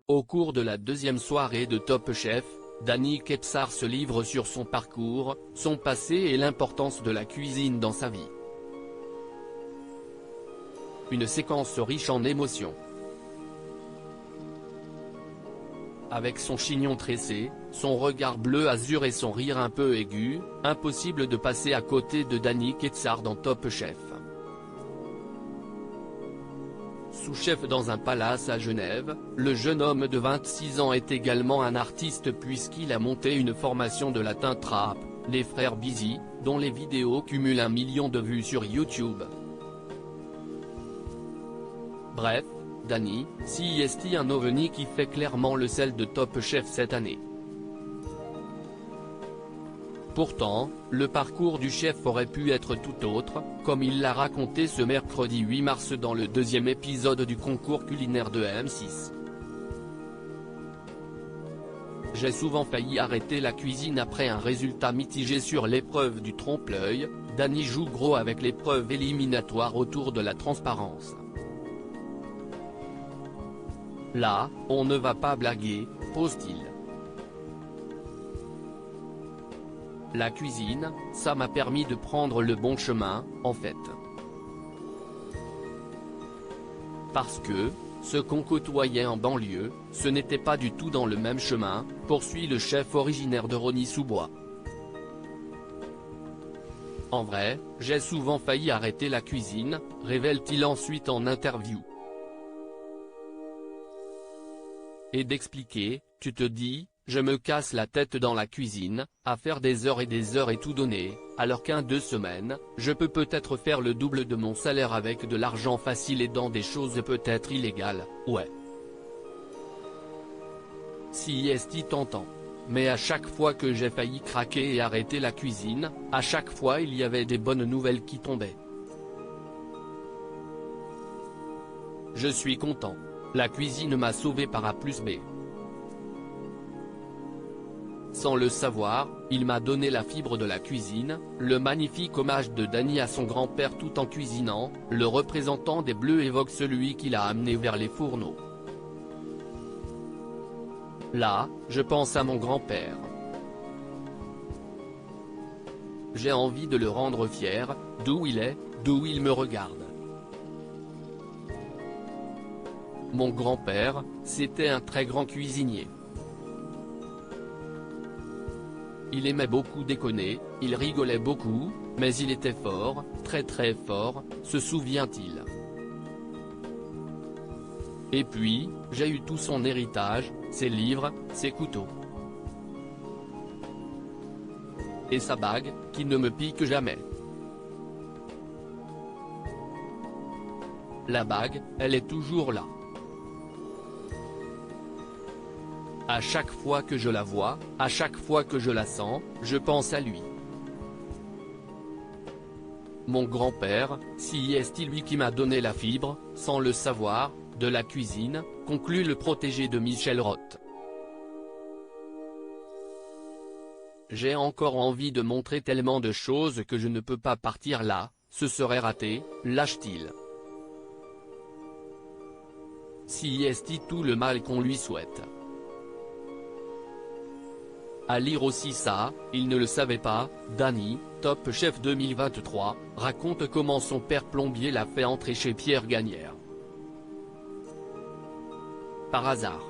Au cours de la deuxième soirée de Top Chef, Dany Kepsar se livre sur son parcours, son passé et l'importance de la cuisine dans sa vie. Une séquence riche en émotions. Avec son chignon tressé, son regard bleu azur et son rire un peu aigu, impossible de passer à côté de Dany Kepsar dans Top Chef. Sous-chef dans un palace à Genève, le jeune homme de 26 ans est également un artiste puisqu'il a monté une formation de latin trap, les frères Busy, dont les vidéos cumulent 1 million de vues sur YouTube. Bref, Dany, c'est un ovni qui fait clairement le sel de Top Chef cette année. Pourtant, le parcours du chef aurait pu être tout autre, comme il l'a raconté ce mercredi 8 mars dans le deuxième épisode du concours culinaire de M6. J'ai souvent failli arrêter la cuisine après un résultat mitigé sur l'épreuve du trompe-l'œil. Dany joue gros avec l'épreuve éliminatoire autour de la transparence. Là, on ne va pas blaguer, pose-t-il. La cuisine, ça m'a permis de prendre le bon chemin, en fait. Parce que, ce qu'on côtoyait en banlieue, ce n'était pas du tout dans le même chemin, poursuit le chef originaire de Rosny-sous-Bois. En vrai, j'ai souvent failli arrêter la cuisine, révèle-t-il ensuite en interview. Et d'expliquer, tu te dis, je me casse la tête dans la cuisine, à faire des heures et tout donner, alors qu'en 2 semaines, je peux peut-être faire le double de mon salaire avec de l'argent facile et dans des choses peut-être illégales, ouais. Si tentant. Mais à chaque fois que j'ai failli craquer et arrêter la cuisine, à chaque fois il y avait des bonnes nouvelles qui tombaient. Je suis content. La cuisine m'a sauvé par A plus B. Sans le savoir, il m'a donné la fibre de la cuisine, le magnifique hommage de Dany à son grand-père tout en cuisinant, le représentant des Bleus évoque celui qui l'a amené vers les fourneaux. Là, je pense à mon grand-père. J'ai envie de le rendre fier, d'où il est, d'où il me regarde. Mon grand-père, c'était un très grand cuisinier. Il aimait beaucoup déconner, il rigolait beaucoup, mais il était fort, très fort, se souvient-il. Et puis, j'ai eu tout son héritage, ses livres, ses couteaux. Et sa bague, qui ne me pique jamais. La bague, elle est toujours là. À chaque fois que je la vois, à chaque fois que je la sens, je pense à lui. Mon grand-père, c'est lui qui m'a donné la fibre, sans le savoir, de la cuisine, conclut le protégé de Michel Roth. J'ai encore envie de montrer tellement de choses que je ne peux pas partir là, ce serait raté, lâche-t-il. C'est tout le mal qu'on lui souhaite. À lire aussi ça, il ne le savait pas, Dany, Top Chef 2023, raconte comment son père plombier l'a fait entrer chez Pierre Gagnère. Par hasard.